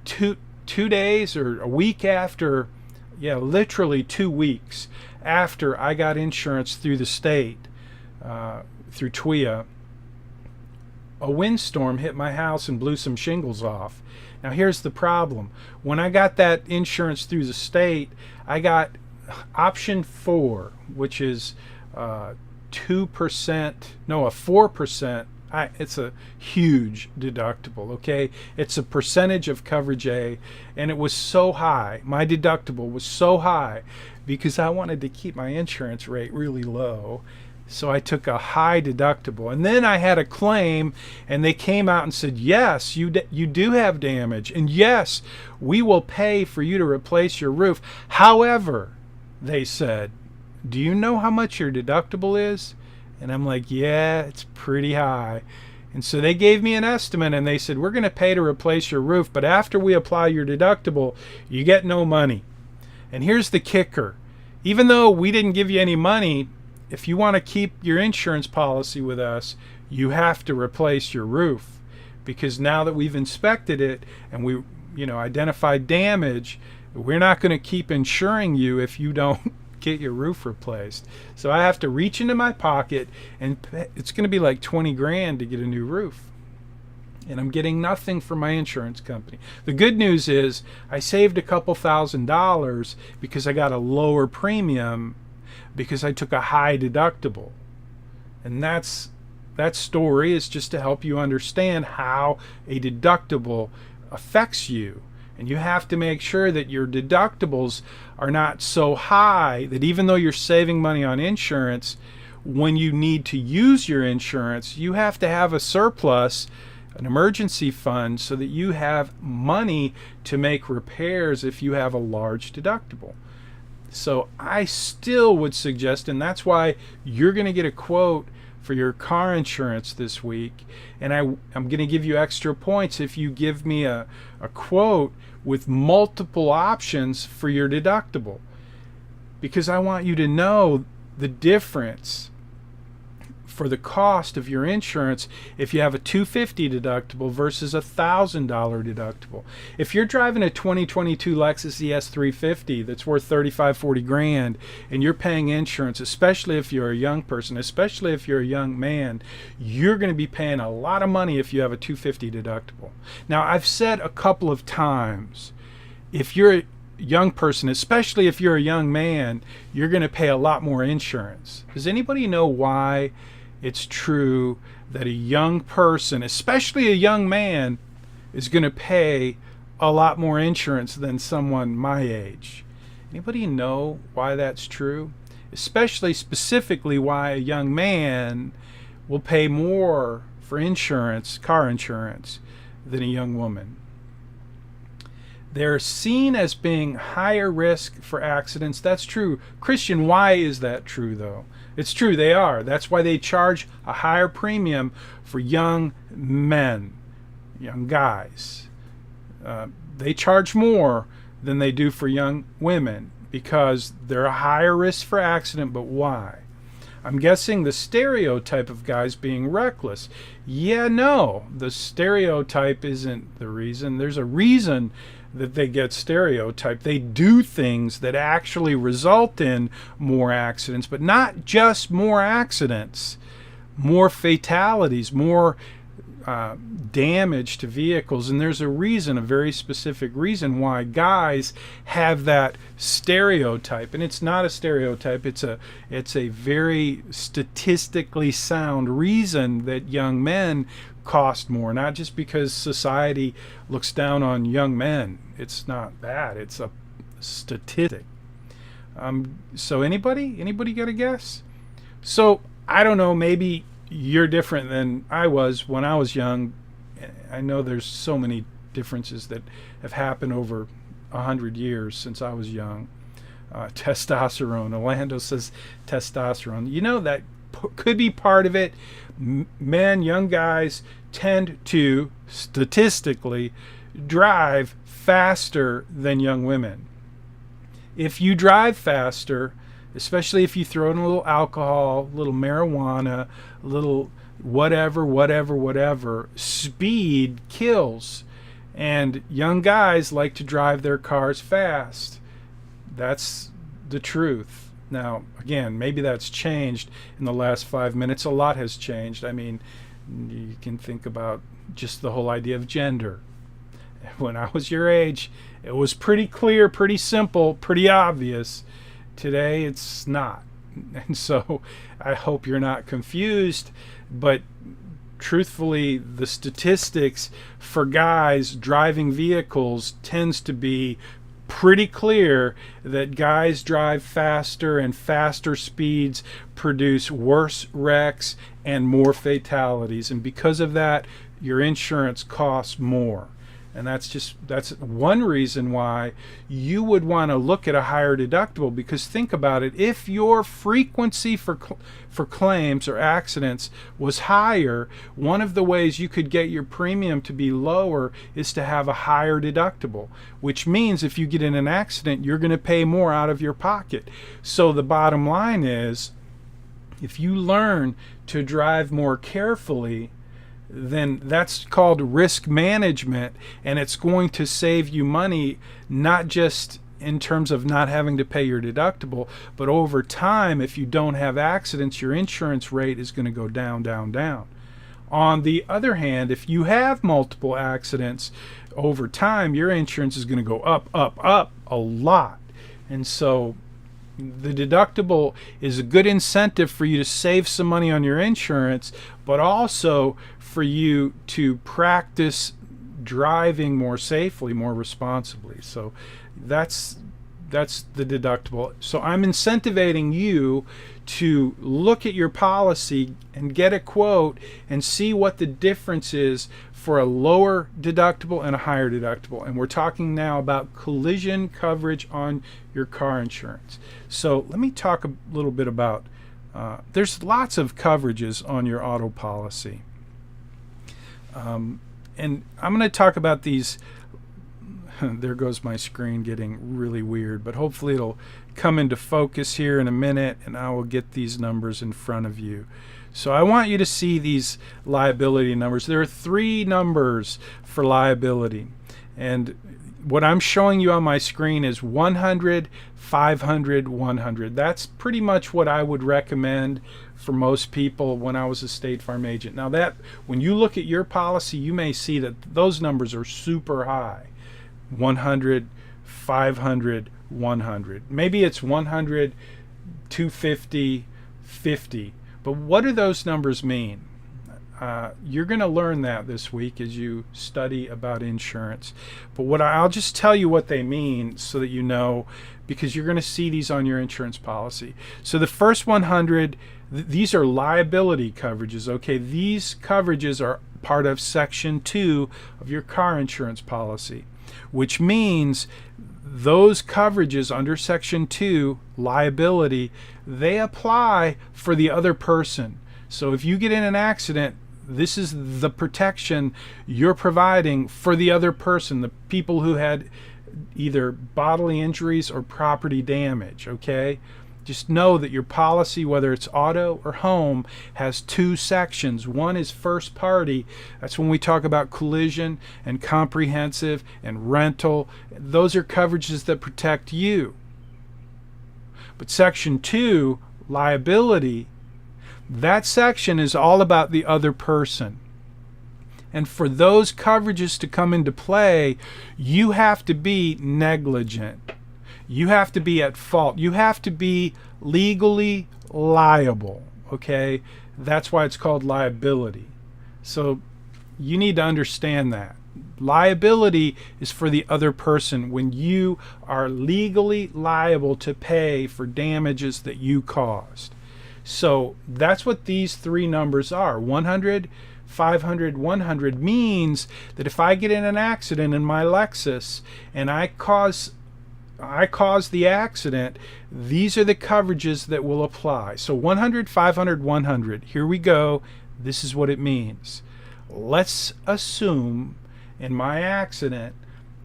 two days or a week after, literally 2 weeks after I got insurance through the state, through TWIA, a windstorm hit my house and blew some shingles off. Now here's the problem. When I got that insurance through the state, I got option 4, which is 2%, no, a 4%. It's a huge deductible, okay? It's a percentage of coverage A, and it was so high. My deductible was so high because I wanted to keep my insurance rate really low. So I took a high deductible. And then I had a claim, and they came out and said, yes, you do have damage. And yes, we will pay for you to replace your roof. However, they said, do you know how much your deductible is? And I'm like, yeah, it's pretty high. And so they gave me an estimate, and they said, we're going to pay to replace your roof, but after we apply your deductible, you get no money. And here's the kicker. Even though we didn't give you any money, if you want to keep your insurance policy with us, you have to replace your roof. Because now that we've inspected it and we, identified damage, we're not going to keep insuring you if you don't get your roof replaced. So I have to reach into my pocket, and it's going to be like 20 grand to get a new roof. And I'm getting nothing from my insurance company. The good news is I saved a couple $1,000s because I got a lower premium because I took a high deductible. And that story is just to help you understand how a deductible affects you. And you have to make sure that your deductibles are not so high that even though you're saving money on insurance, when you need to use your insurance, you have to have a surplus, an emergency fund, so that you have money to make repairs if you have a large deductible. So I still would suggest, and that's why you're going to get a quote for your car insurance this week, and I'm going to give you extra points if you give me a quote with multiple options for your deductible, because I want you to know the difference for the cost of your insurance if you have a $250 deductible versus a $1,000 deductible. If you're driving a 2022 Lexus ES350 that's worth $35-40 grand and you're paying insurance, especially if you're a young person, especially if you're a young man, you're going to be paying a lot of money if you have a $250 deductible. Now, I've said a couple of times, if you're a young person, especially if you're a young man, you're going to pay a lot more insurance. Does anybody know why it's true that a young person, especially a young man, is going to pay a lot more insurance than someone my age? Anybody know why that's true? Especially, specifically, why a young man will pay more for insurance, car insurance, than a young woman. They're seen as being higher risk for accidents. That's true. Christian, why is that true, though? It's true, they are. That's why they charge a higher premium for young men, young guys. They charge more than they do for young women because they're a higher risk for accident. But why? I'm guessing the stereotype of guys being reckless. Yeah, no, the stereotype isn't the reason. There's a reason that they get stereotyped. They do things that actually result in more accidents, but not just more accidents, more fatalities, more damage to vehicles. And there's a reason, a very specific reason why guys have that stereotype. And it's not a stereotype, it's a very statistically sound reason that young men cost more, not just because society looks down on young men. It's not that, it's a statistic. So anybody got a guess? So I don't know, maybe you're different than I was when I was young. I know there's so many differences that have happened over 100 years since I was young. Testosterone. Orlando says testosterone. You know, that could be part of it. Men, young guys, tend to statistically drive faster than young women. If you drive faster, especially if you throw in a little alcohol, a little marijuana, a little whatever, speed kills. And young guys like to drive their cars fast. That's the truth. Now, again, maybe that's changed in the last 5 minutes. A lot has changed. I mean, you can think about just the whole idea of gender. When I was your age, it was pretty clear, pretty simple, pretty obvious. Today, it's not. And so I hope you're not confused, but truthfully, the statistics for guys driving vehicles tends to be pretty clear that guys drive faster, and faster speeds produce worse wrecks and more fatalities. And because of that, your insurance costs more. And that's one reason why you would want to look at a higher deductible, because think about it. If your frequency for claims or accidents was higher, one of the ways you could get your premium to be lower is to have a higher deductible, which means if you get in an accident, you're going to pay more out of your pocket. So the bottom line is, if you learn to drive more carefully, then that's called risk management, and it's going to save you money, not just in terms of not having to pay your deductible, but over time, if you don't have accidents, your insurance rate is going to go down, down, down. On the other hand, if you have multiple accidents, over time, your insurance is going to go up, up, up a lot. And so the deductible is a good incentive for you to save some money on your insurance, but also for you to practice driving more safely, more responsibly. So that's the deductible. So I'm incentivizing you to look at your policy and get a quote and see what the difference is for a lower deductible and a higher deductible. And we're talking now about collision coverage on your car insurance. So let me talk a little bit about, there's lots of coverages on your auto policy. And I'm going to talk about these. There goes my screen getting really weird, but hopefully it'll come into focus here in a minute, and I will get these numbers in front of you. So I want you to see these liability numbers. There are 3 numbers for liability, and what I'm showing you on my screen is 100, 500, 100. That's pretty much what I would recommend for most people when I was a State Farm agent. Now that, when you look at your policy, you may see that those numbers are super high. 100, 500, 100. Maybe it's 100, 250, 50. But what do those numbers mean? You're going to learn that this week as you study about insurance. But I'll just tell you what they mean so that you know, because you're going to see these on your insurance policy. So the first 100, these are liability coverages. Okay, these coverages are part of Section 2 of your car insurance policy. which means those coverages under Section 2, liability, they apply for the other person. So if you get in an accident, this is the protection you're providing for the other person, the people who had either bodily injuries or property damage, okay? Just know that your policy, whether it's auto or home, has two sections. One is first party. That's when we talk about collision and comprehensive and rental. Those are coverages that protect you. But Section 2, liability, that section is all about the other person. And for those coverages to come into play, you have to be negligent. You have to be at fault. You have to be legally liable, okay? That's why it's called liability. So you need to understand that. Liability is for the other person when you are legally liable to pay for damages that you caused. So that's what these three numbers are. 100, 500, 100 means that if I get in an accident in my Lexus and I cause the accident, these are the coverages that will apply. So 100, 500, 100. Here we go. This is what it means. Let's assume in my accident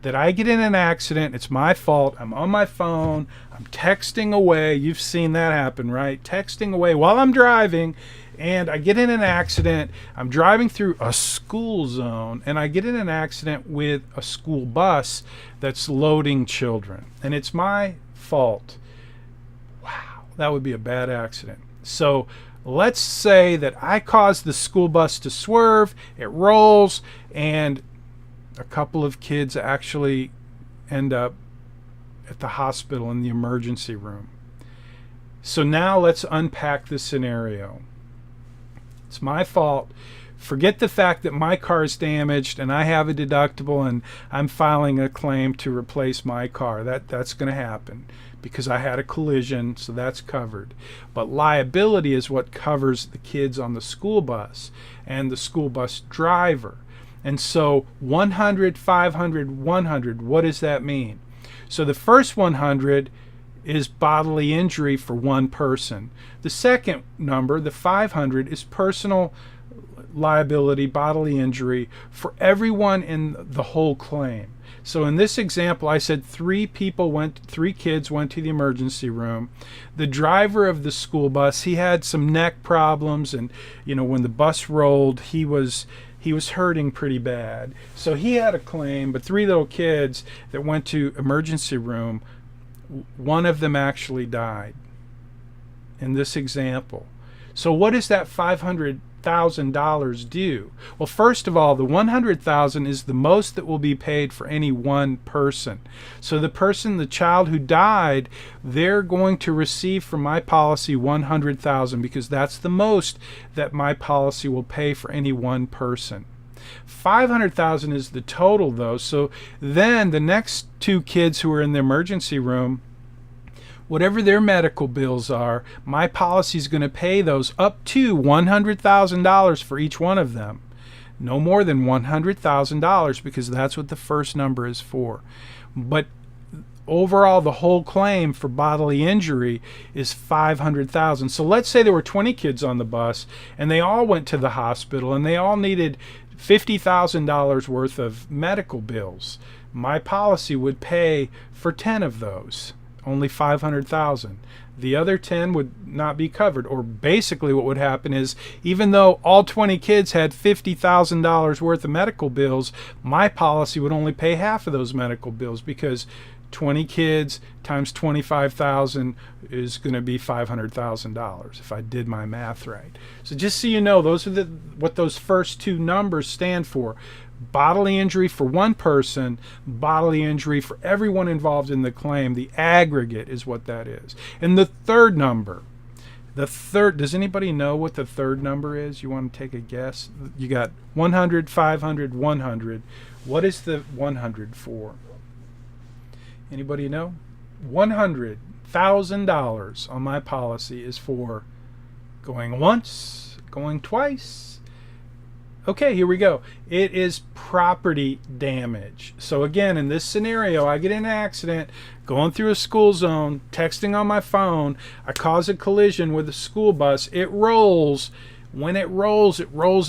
that I get in an accident, it's my fault, I'm on my phone, I'm texting away, you've seen that happen, right? Texting away while I'm driving, and I get in an accident, I'm driving through a school zone, and I get in an accident with a school bus that's loading children, and it's my fault. Wow, that would be a bad accident. So let's say that I caused the school bus to swerve, it rolls, and a couple of kids actually end up at the hospital in the emergency room. So now let's unpack the scenario. It's my fault. Forget the fact that my car is damaged and I have a deductible and I'm filing a claim to replace my car. That's going to happen because I had a collision, so that's covered. But liability is what covers the kids on the school bus and the school bus driver. And so 100, 500, 100, what does that mean? So the first 100 is bodily injury for one person. The second number, the 500, is personal liability, bodily injury for everyone in the whole claim. So in this example, I said three kids went to the emergency room. The driver of the school bus, he had some neck problems, and when the bus rolled, he was hurting pretty bad. So he had a claim, but three little kids that went to emergency room, one of them actually died in this example. So what does that $500,000 do? Well, first of all, the $100,000 is the most that will be paid for any one person. So the child who died, they're going to receive from my policy $100,000 because that's the most that my policy will pay for any one person. $500,000 is the total, though. So then the next two kids who are in the emergency room, whatever their medical bills are, my policy is going to pay those up to $100,000 for each one of them. No more than $100,000 because that's what the first number is for. But overall, the whole claim for bodily injury is $500,000. So let's say there were 20 kids on the bus and they all went to the hospital and they all needed $50,000 worth of medical bills. My policy would pay for 10 of those, only $500,000. The other 10 would not be covered. Or basically what would happen is, even though all 20 kids had $50,000 worth of medical bills, my policy would only pay half of those medical bills because 20 kids times 25,000 is going to be $500,000 if I did my math right. So just so you know, those are what those first two numbers stand for. Bodily injury for one person, bodily injury for everyone involved in the claim. The aggregate is what that is. And the third number, does anybody know what the third number is? You want to take a guess? You got 100, 500, 100. What is the 100 for? Anybody know? $100,000 on my policy is for going once, going twice, Okay, here we go. It is property damage. So again, in this scenario, I get in an accident, going through a school zone, texting on my phone, I cause a collision with a school bus, it rolls. When it rolls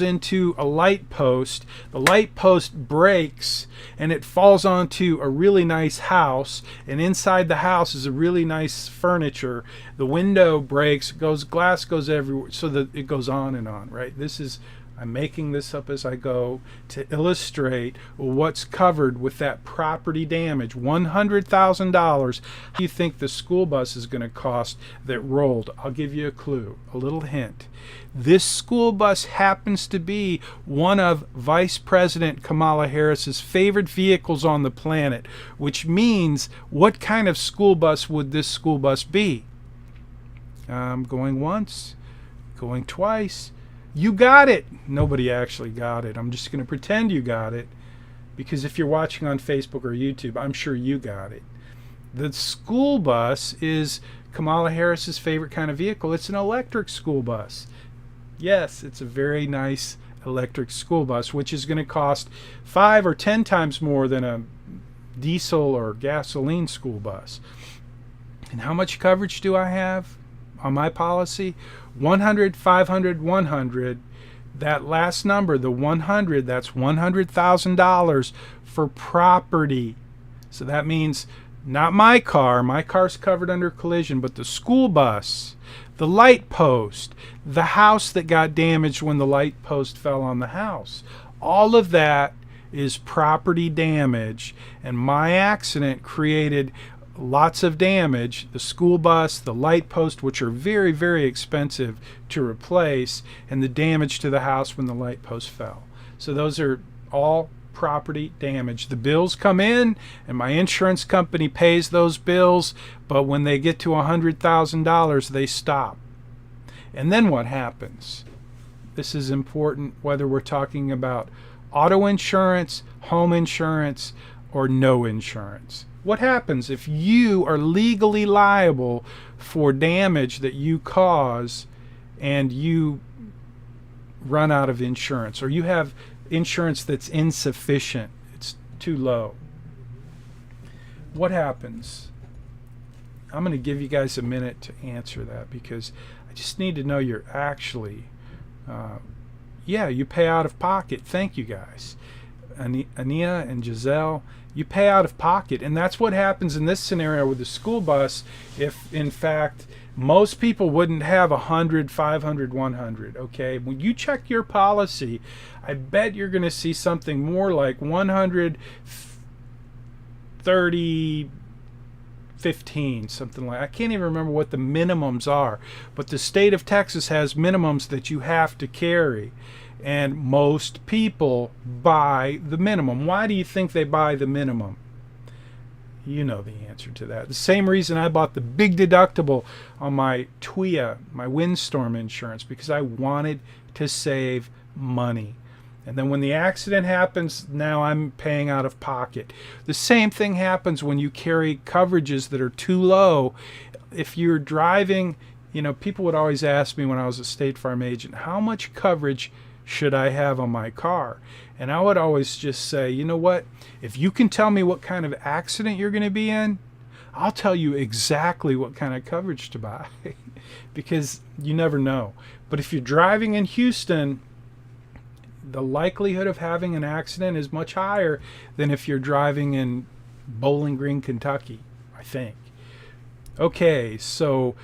into a light post. The light post breaks and it falls onto a really nice house, and inside the house is a really nice furniture. The window breaks, glass goes everywhere, so that it goes on and on, right? I'm making this up as I go to illustrate what's covered with that property damage. $100,000. What do you think the school bus is going to cost that rolled? I'll give you a clue, a little hint. This school bus happens to be one of Vice President Kamala Harris's favorite vehicles on the planet, which means what kind of school bus would this school bus be? Going once, going twice. You got it. Nobody actually got it. I'm just going to pretend you got it, because if you're watching on Facebook or YouTube, I'm sure you got it. The school bus is Kamala Harris's favorite kind of vehicle. It's an electric school bus. Yes, it's a very nice electric school bus, which is going to cost 5 or 10 times more than a diesel or gasoline school bus. And how much coverage do I have on my policy? 100, 500, 100. That last number, the 100, that's $100,000 for property. So that means not my car's covered under collision, but the school bus, the light post, the house that got damaged when the light post fell on the house. All of that is property damage, and my accident created lots of damage. The school bus, the light post, which are very, very expensive to replace, and the damage to the house when the light post fell. So those are all property damage. The bills come in and my insurance company pays those bills, but when they get to $100,000 they stop. And then what happens? This is important whether we're talking about auto insurance, home insurance, or no insurance. What happens if you are legally liable for damage that you cause and you run out of insurance, or you have insurance that's insufficient, it's too low? What happens? I'm going to give you guys a minute to answer that, because I just need to know you're actually, you pay out of pocket. Thank you guys. Ania and Giselle, you pay out of pocket, and that's what happens in this scenario with the school bus. If in fact most people wouldn't have 100, 500, 100, okay? When you check your policy, I bet you're going to see something more like 100, 30, 15, something like. I can't even remember what the minimums are, but the state of Texas has minimums that you have to carry. And most people buy the minimum. Why do you think they buy the minimum? You know the answer to that. The same reason I bought the big deductible on my TWIA, my windstorm insurance, because I wanted to save money. And then when the accident happens, now I'm paying out of pocket. The same thing happens when you carry coverages that are too low. If you're driving, people would always ask me when I was a State Farm agent, how much coverage should I have on my car? And I would always just say, you know what? If you can tell me what kind of accident you're going to be in, I'll tell you exactly what kind of coverage to buy because you never know. But if you're driving in Houston, the likelihood of having an accident is much higher than if you're driving in Bowling Green, Kentucky, I think. Okay, so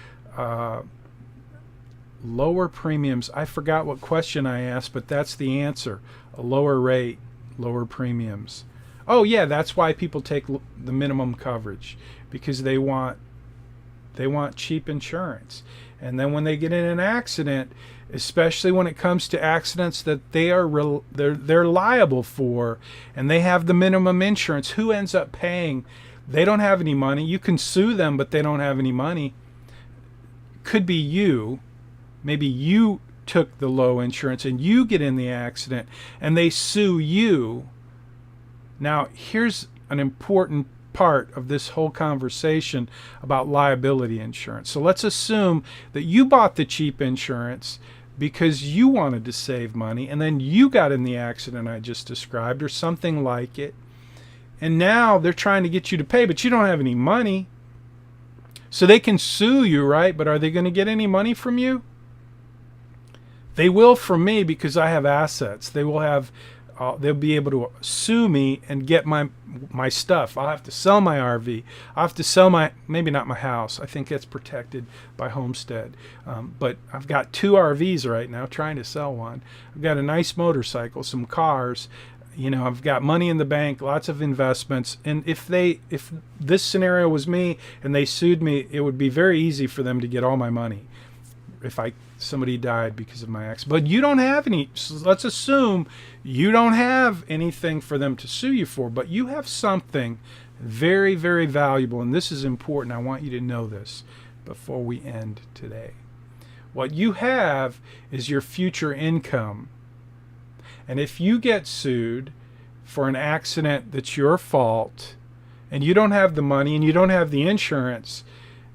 lower premiums. I forgot what question I asked, but that's the answer. A lower rate, lower premiums. Oh yeah, that's why people take the minimum coverage, because they want cheap insurance. And then when they get in an accident, especially when it comes to accidents that they're liable for, and they have the minimum insurance, who ends up paying? They don't have any money. You can sue them, but they don't have any money. Could be you. Maybe you took the low insurance and you get in the accident and they sue you. Now, here's an important part of this whole conversation about liability insurance. So let's assume that you bought the cheap insurance, because you wanted to save money and then you got in the accident I just described or something like it. And now they're trying to get you to pay, but you don't have any money. So they can sue you, right? But are they going to get any money from you? They will from me because I have assets. They will have, they'll be able to sue me and get my stuff. I'll have to sell my RV. I'll have to sell maybe not my house. I think that's protected by homestead. But I've got 2 RVs right now, trying to sell one. I've got a nice motorcycle, some cars. I've got money in the bank, lots of investments. And if this scenario was me and they sued me, it would be very easy for them to get all my money if somebody died because of my accident. But you don't have any. So let's assume you don't have anything for them to sue you for, but you have something very, very valuable. And this is important. I want you to know this before we end today. What you have is your future income. And if you get sued for an accident that's your fault and you don't have the money and you don't have the insurance,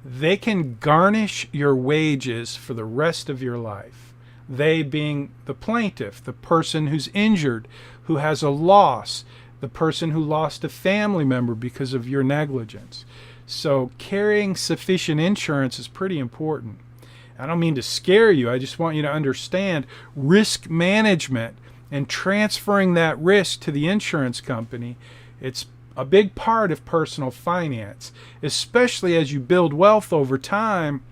they can garnish your wages for the rest of your life. They being the plaintiff, the person who's injured, who has a loss, the person who lost a family member because of your negligence. So carrying sufficient insurance is pretty important. I don't mean to scare you. I just want you to understand risk management and transferring that risk to the insurance company. It's a big part of personal finance, especially as you build wealth over time.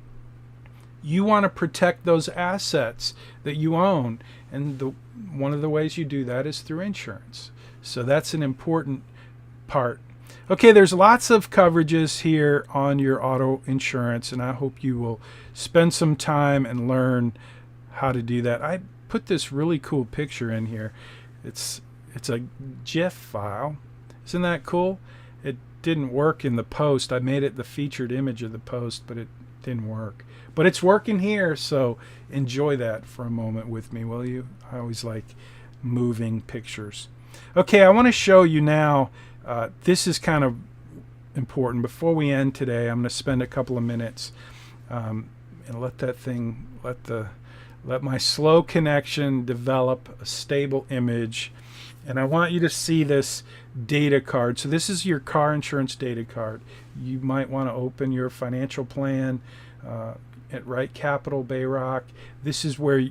You want to protect those assets that you own, and one of the ways you do that is through insurance. So that's an important part. Okay, there's lots of coverages here on your auto insurance, and I hope you will spend some time and learn how to do that. I put this really cool picture in here. It's a GIF file. Isn't that cool? It didn't work in the post. I made it the featured image of the post, but it didn't work. But it's working here, so enjoy that for a moment with me, will you? I always like moving pictures. Okay, I want to show you now. This is kind of important. Before we end today, I'm going to spend a couple of minutes and let my slow connection develop a stable image. And I want you to see this data card. So this is your car insurance data card. You might want to open your financial plan at Wright Capital, Bayrock. This is where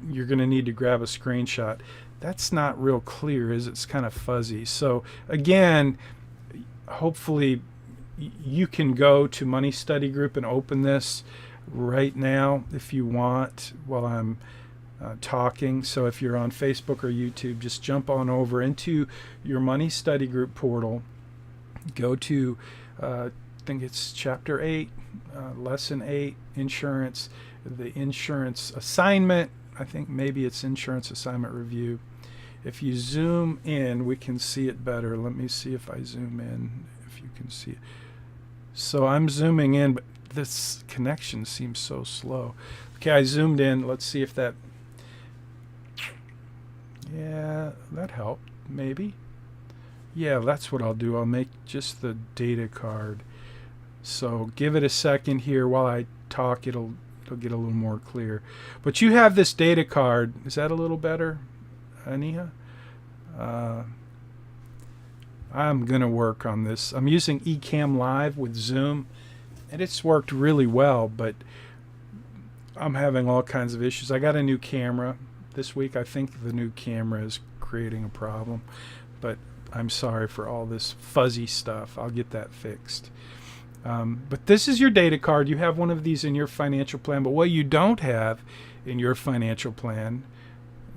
you're going to need to grab a screenshot. That's not real clear, is it? It's kind of fuzzy. So again, hopefully you can go to Money Study Group and open this right now if you want while I'm talking. So if you're on Facebook or YouTube, just jump on over into your Money Study Group portal. Go to, I think it's Chapter 8, Lesson 8, Insurance, the Insurance Assignment. I think maybe it's Insurance Assignment Review. If you zoom in, we can see it better. Let me see if I zoom in, if you can see it. So I'm zooming in, but this connection seems so slow. Okay, I zoomed in. Let's see if that... Yeah, that helped, maybe. Yeah, that's what I'll do. I'll make just the data card. So give it a second here while I talk. It'll get a little more clear. But you have this data card. Is that a little better, Aniha? I'm going to work on this. I'm using Ecamm Live with Zoom, and it's worked really well, but I'm having all kinds of issues. I got a new camera this week. I think the new camera is creating a problem, but I'm sorry for all this fuzzy stuff. I'll get that fixed. But this is your data card. You have one of these in your financial plan, but what you don't have in your financial plan,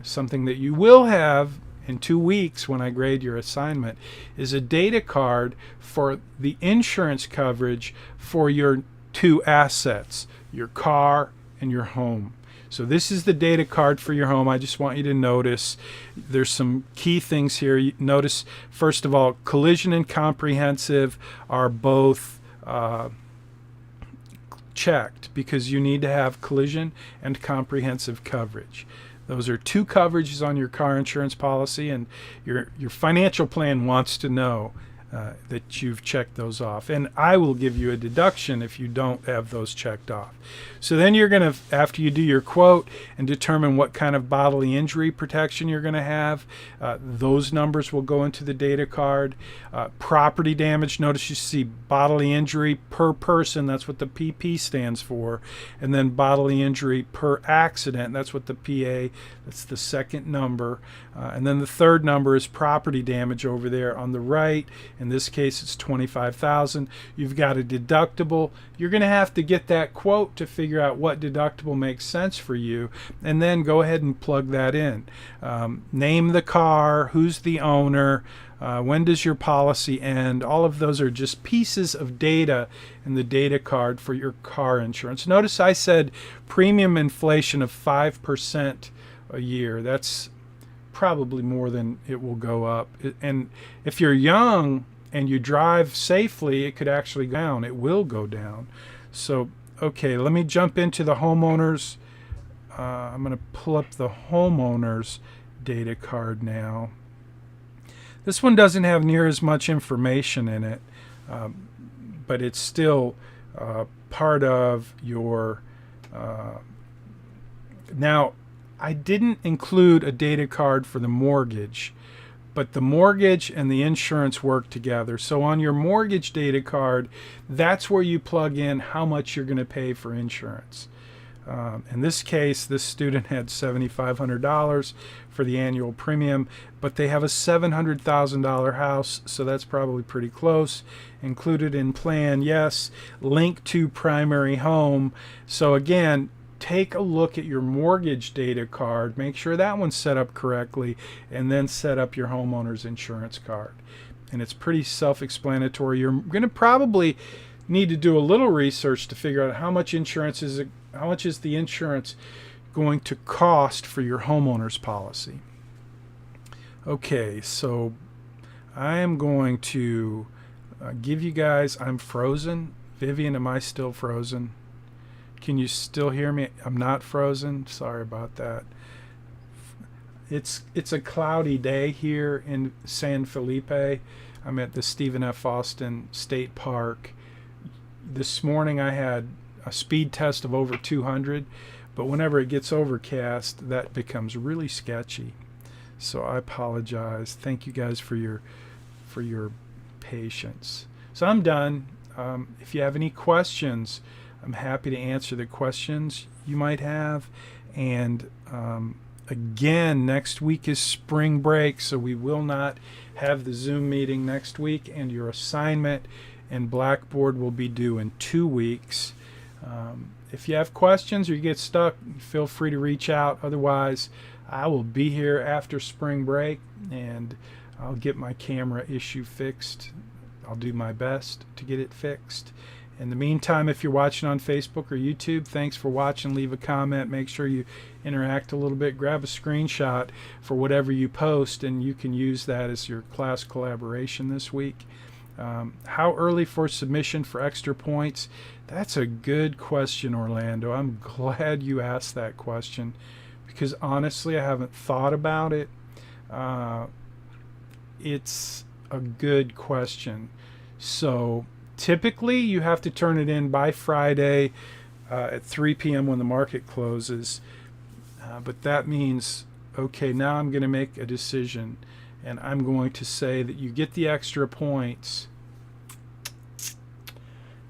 something that you will have in 2 weeks when I grade your assignment, is a data card for the insurance coverage for your 2 assets, your car and your home. So this is the data card for your home. I just want you to notice there's some key things here. You notice, first of all, collision and comprehensive are both checked because you need to have collision and comprehensive coverage. Those are 2 coverages on your car insurance policy, and your financial plan wants to know that you've checked those off. And I will give you a deduction if you don't have those checked off. So then you're going to, after you do your quote and determine what kind of bodily injury protection you're going to have, those numbers will go into the data card. Property damage, notice you see bodily injury per person, that's what the PP stands for. And then bodily injury per accident, that's what the PA, that's the second number. And then the third number is property damage over there on the right. In this case, it's $25,000. You've got a deductible. You're going to have to get that quote to figure out what deductible makes sense for you, and then go ahead and plug that in. Name the car, who's the owner, when does your policy end. All of those are just pieces of data in the data card for your car insurance. Notice I said premium inflation of 5% a year. That's probably more than it will go up. And if you're young and you drive safely, it could actually go down. It will go down. So, okay, let me jump into the homeowners. I'm going to pull up the homeowners data card now. This one doesn't have near as much information in it, but it's still part of your... Now, I didn't include a data card for the mortgage, but the mortgage and the insurance work together. So on your mortgage data card, that's where you plug in how much you're going to pay for insurance. In this case, this student had $7,500 for the annual premium, but they have a $700,000 house, so that's probably pretty close. Included in plan, yes. Link to primary home. So again, take a look at your mortgage data card, make sure that one's set up correctly, and then set up your homeowner's insurance card. And it's pretty self-explanatory. You're going to probably need to do a little research to figure out how much is the insurance going to cost for your homeowner's policy. Okay, so I am going to give you guys, I'm frozen. Vivian, am I still frozen? Can you still hear me? I'm not frozen. Sorry about that. It's a cloudy day here in San Felipe. I'm at the Stephen F. Austin State Park. This morning I had a speed test of over 200, but whenever it gets overcast, that becomes really sketchy. So I apologize. Thank you guys for your patience. So I'm done. If you have any questions, I'm happy to answer the questions you might have. And again, next week is spring break, so we will not have the Zoom meeting next week, and your assignment in Blackboard will be due in 2 weeks. If you have questions or you get stuck, feel free to reach out. Otherwise, I will be here after spring break, and I'll get my camera issue fixed. I'll do my best to get it fixed. In the meantime, if you're watching on Facebook or YouTube, thanks for watching. Leave a comment. Make sure you interact a little bit. Grab a screenshot for whatever you post, and you can use that as your class collaboration this week. How early for submission for extra points? That's a good question, Orlando. I'm glad you asked that question, because honestly, I haven't thought about it. It's a good question. So typically, you have to turn it in by Friday at 3 p.m. when the market closes. But that means, okay, now I'm going to make a decision, and I'm going to say that you get the extra points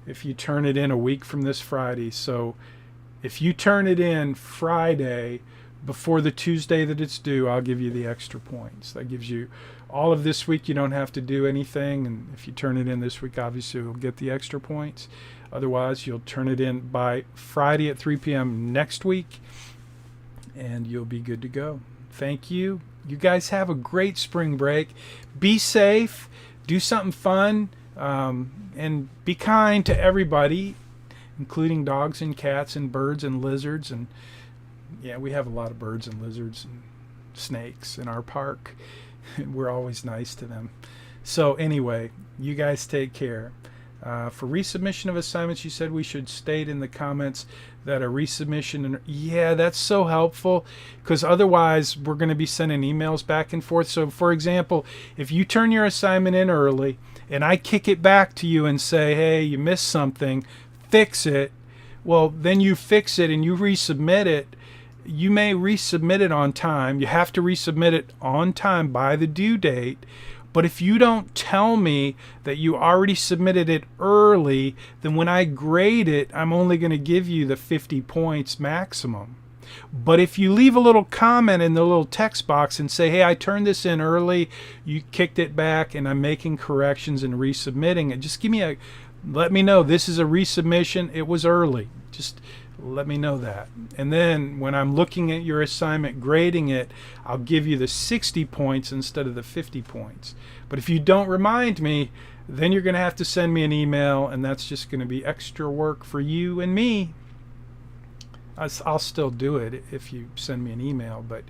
if you turn it in a week from this Friday. So if you turn it in Friday before the Tuesday that it's due, I'll give you the extra points. That gives you all of this week. You don't have to do anything, and if you turn it in this week, obviously you'll get the extra points. Otherwise, you'll turn it in by Friday at 3 p.m. next week, and you'll be good to go. Thank you. You guys have a great spring break. Be safe. Do something fun, and be kind to everybody, including dogs and cats and birds and lizards. And yeah, we have a lot of birds and lizards and snakes in our park. We're always nice to them. So anyway, you guys take care. For resubmission of assignments, you said we should state in the comments that a resubmission, and yeah, that's so helpful, because otherwise we're going to be sending emails back and forth. So for example, if you turn your assignment in early and I kick it back to you and say, hey, you missed something, fix it, well, then you fix it and you resubmit it. You may resubmit it on time. You have to resubmit it on time by the due date. But if you don't tell me that you already submitted it early, then when I grade it, I'm only going to give you the 50 points maximum. But if you leave a little comment in the little text box and say, hey, I turned this in early, you kicked it back, and I'm making corrections and resubmitting it, just let me know this is a resubmission, it was early. Just let me know that. And then when I'm looking at your assignment, grading it, I'll give you the 60 points instead of the 50 points. But if you don't remind me, then you're going to have to send me an email, and that's just going to be extra work for you and me. I'll still do it if you send me an email, but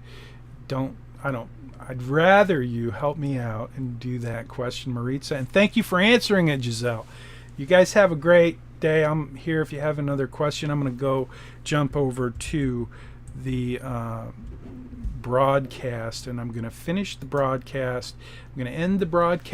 I'd rather you help me out and do that question, Maritza. And thank you for answering it, Giselle. You guys have a great day. I'm here if you have another question. I'm going to go jump over to the broadcast, and I'm going to finish the broadcast. I'm going to end the broadcast.